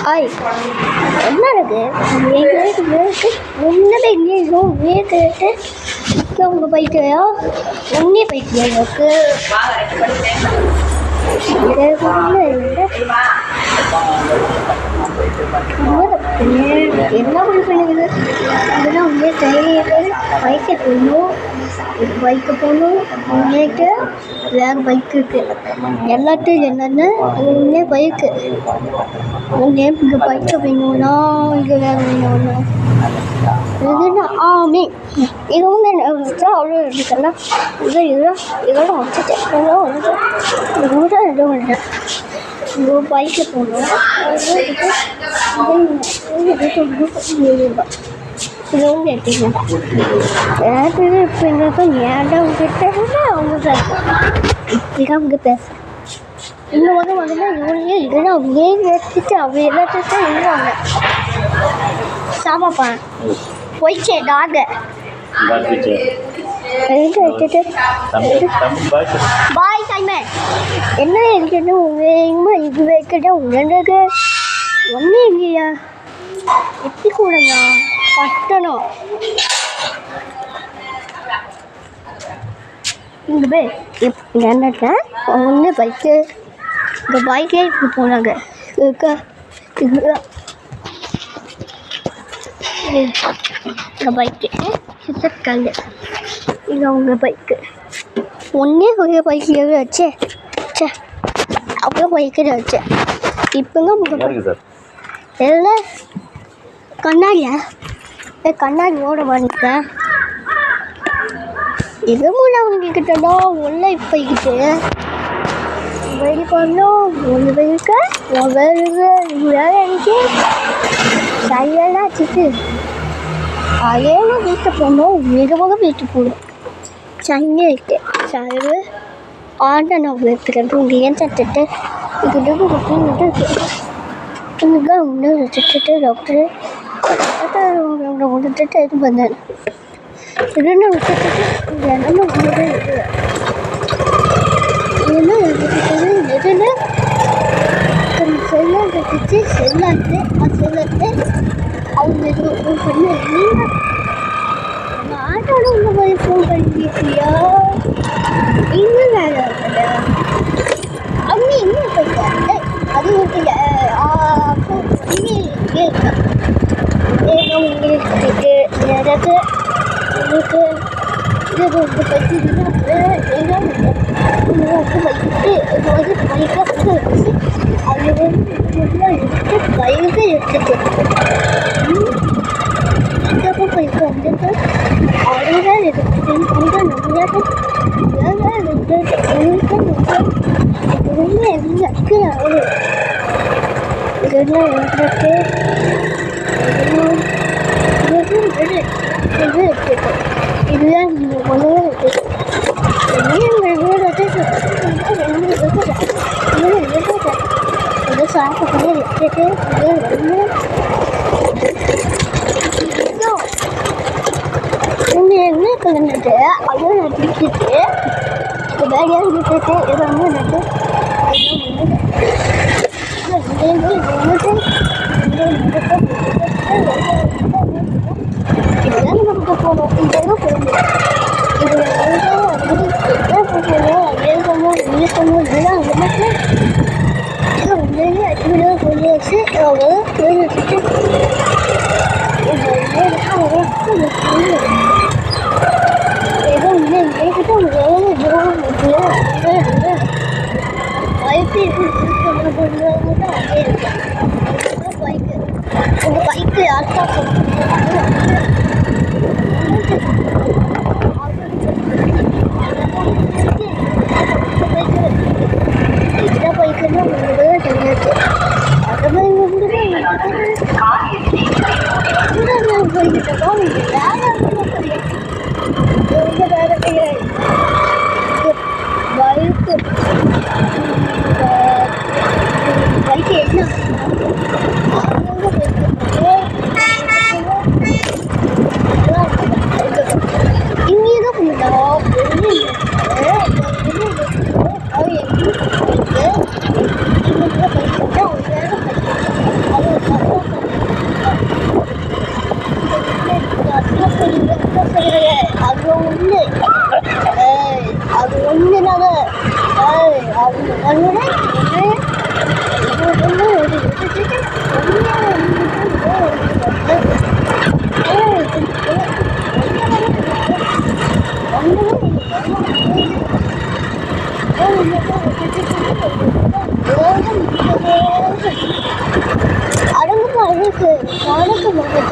ஆய் என்ன இருக்கு ஒன்றுமே இல்லையோ கேட்டு உங்கள் பைக்கையா ஒன்றே பைக்கியா எனக்கு என்ன பண்ணுறது இதெல்லாம் உண்மையே தெரியாது பைக்கை போகணும் பைக்கு போகணும் முன்னேட்டு வேறு பைக் இருக்குது எல்லாத்தையும் என்னென்னு உண்மையே பைக்கு உன்னே இங்கே பைக்கை வேணும்னா இங்கே வேறு வேணும்னா இதுன்னா ஆமே இது வந்து என்ன அவ்வளோ இருக்குல்ல இதெல்லாம் வச்சுட்டேன் இதெல்லாம் வந்து இதுதான் எதுவும் இல்லை இங்கே பைக்கை போகணும் இது வந்து எடுத்துக்கலாம் எனக்கு இப்போ எங்களுக்கு ஏன்டா உங்ககிட்ட அவங்க பேசுகிறேன் இப்படிதான் அவங்க பேசுகிறேன் இன்னும் வந்து இவனையே இல்லைன்னா அவங்களே எடுத்துட்டு அவங்க எல்லாத்தையும் எழுதுவாங்க சாமாப்பா போயிடுச்சே டாக பாய் டைமே என்ன இருக்குது உங்க இது வைக்கிட்ட உங்களுக்கு ஒன்றும் இல்லையா எப்படி கூடங்க கட்டணும் இங்கே போய் இப்போ என்னட்டா ஒன்று பைக்கு இந்த பைக்கே இப்படி போனாங்க இதுதான் இந்த பைக்கு சித்தக்கல் இது அவங்க பைக்கு ஒன்றே ஒரு பைக்கு வச்சே சே அவ்வளோ பைக்கு வச்சேன் இப்போங்க உங்கள் இல்லை கண்ணாடியா கண்ணாடி ஓட மாட்டேன் இது மூலம் அவங்கக்கிட்டா ஒன்றை போய்கிட்டு வெடி பண்ணோம் ஒன்று போயிருக்க வேறு வேலை எனக்கு சரியான ஆச்சுட்டு அதேலாம் வீட்டை போனோம் மிகவும் வீட்டு போகணும் சங்க இருக்கு சரு ஆண்ட நான் எடுத்துக்கிறது உங்கள் ஏன் தட்டுட்டு இது இங்கே ஒன்று வச்சுட்டு டாக்டரு விட்டுட்டு இது பண்ணேன் இதுன்னு விட்டுட்டு என்ன ஒன்று என்ன எதுன்னு செல்லம் கட்டிச்சு செல்லாத்து செல்லத்தை அவங்க இது ஃபோன் பண்ணி நீங்கள் ஆட்டோட உங்கள் மாதிரி ஃபோன் பண்ணிருக்கியா இன்னும் வேலை அம்மி இன்னும் போயிட்டாங்க அது ஓகே அப்போ இங்கே இருக்கா உங்களுக்கு யாராவது உங்களுக்கு இது வந்து பைக்குன்னா உங்களுக்கு பைக்கு இது வந்து பைக்காக வச்சு அது வந்து எடுத்து பைக்கை எடுத்துட்டு இந்த பைக்கு வந்துட்டு அதுதான் எடுத்துட்டு நிறையாவது எனக்கு அவ்வளோ இதெல்லாம் எடுத்துட்டு இது எடுத்துட்டு இதுதான் நீங்கள் ஒன்றுமே எடுத்துட்டு சாப்பிட்டு எடுத்துட்டு என்ன கலந்துட்டு அதுவும் நட்டுக்கிட்டு வேலையாக விட்டுட்டு இதை வந்து நட்டு இதுதான் நமக்கு போகணும் இதெல்லாம் போகணும் இது சொல்லியாச்சு ஏதோ இல்லை என்கிட்ட பைக்கு அப்படியே இருக்கு பைக்கு உங்கள் பைக்கு யார்த்தா இதுதான் பைக்குன்னா உங்களுக்கு தான் தெரியாது அதை போய்கிட்டோம் வேலை கிடையாது பைக்கு பைக்கு என்ன இங்கே தான் பண்ணிட்டோம் அது கணக்கு மாட்டேன்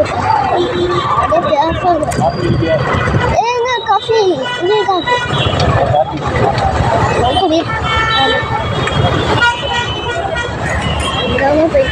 அதே பேசாது ஏங்க காஃபி இதே காஃபி போய்